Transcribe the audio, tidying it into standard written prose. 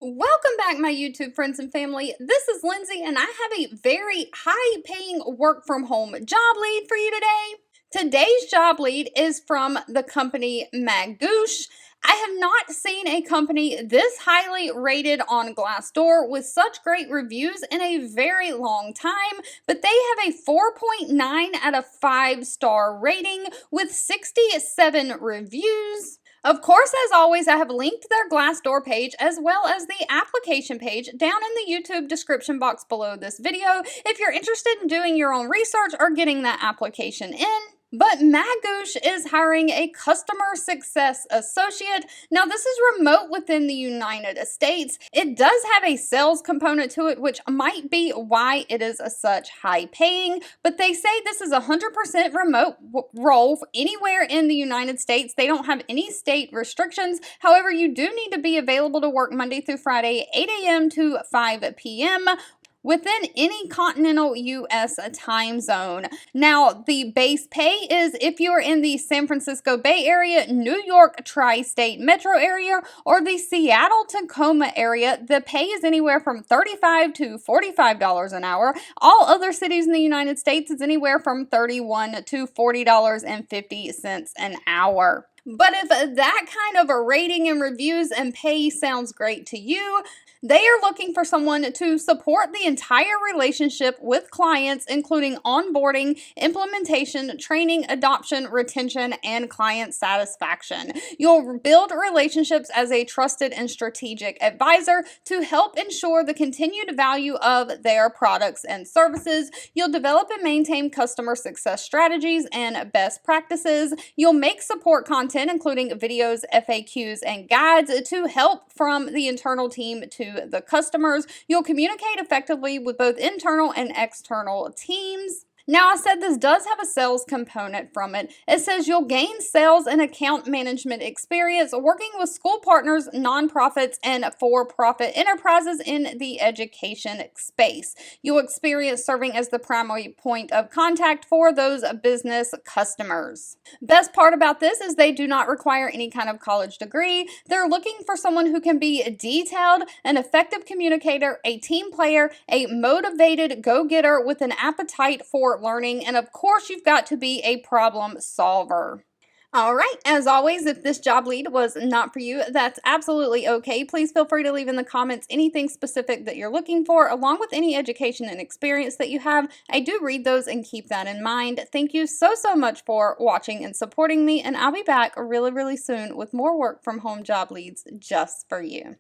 Welcome back, my YouTube friends and family. This is Lindsay, and I have a very high paying work from home job lead for you today. Today's job lead is from the company Magoosh. I have not seen a company this highly rated on Glassdoor with such great reviews in a very long time, but they have a 4.9 out of 5-star rating with 67 reviews. Of course, as always, I have linked their Glassdoor page as well as the application page down in the YouTube description box below this video if you're interested in doing your own research or getting that application in. But Magoosh is hiring a customer success associate. Now, this is remote within the United States. It does have a sales component to it, which might be why it is such high paying, but they say this is a 100% remote role anywhere in the United States. They don't have any state restrictions. However, you do need to be available to work Monday through Friday, 8 a.m. to 5 p.m. within any continental U.S. time zone. Now, the base pay is if you're in the San Francisco Bay Area, New York tri-state metro area, or the Seattle-Tacoma area, the pay is anywhere from $35 to $45 an hour. All other cities in the United States is anywhere from $31 to $40.50 an hour. But if that kind of a rating and reviews and pay sounds great to you, they are looking for someone to support the entire relationship with clients, including onboarding, implementation, training, adoption, retention, and client satisfaction. You'll build relationships as a trusted and strategic advisor to help ensure the continued value of their products and services. You'll develop and maintain customer success strategies and best practices. You'll make support content, including videos, FAQs, and guides to help from the internal team to the customers. You'll communicate effectively with both internal and external teams. Now, I said this does have a sales component from it. It says you'll gain sales and account management experience working with school partners, nonprofits, and for-profit enterprises in the education space. You'll experience serving as the primary point of contact for those business customers. Best part about this is they do not require any kind of college degree. They're looking for someone who can be detailed, an effective communicator, a team player, a motivated go-getter with an appetite for learning, and of course, you've got to be a problem solver. All right, as always, if this job lead was not for you, that's absolutely okay. Please feel free to leave in the comments anything specific that you're looking for, along with any education and experience that you have. I do read those and keep that in mind. Thank you so much for watching and supporting me, and I'll be back really soon with more work from home job leads just for you.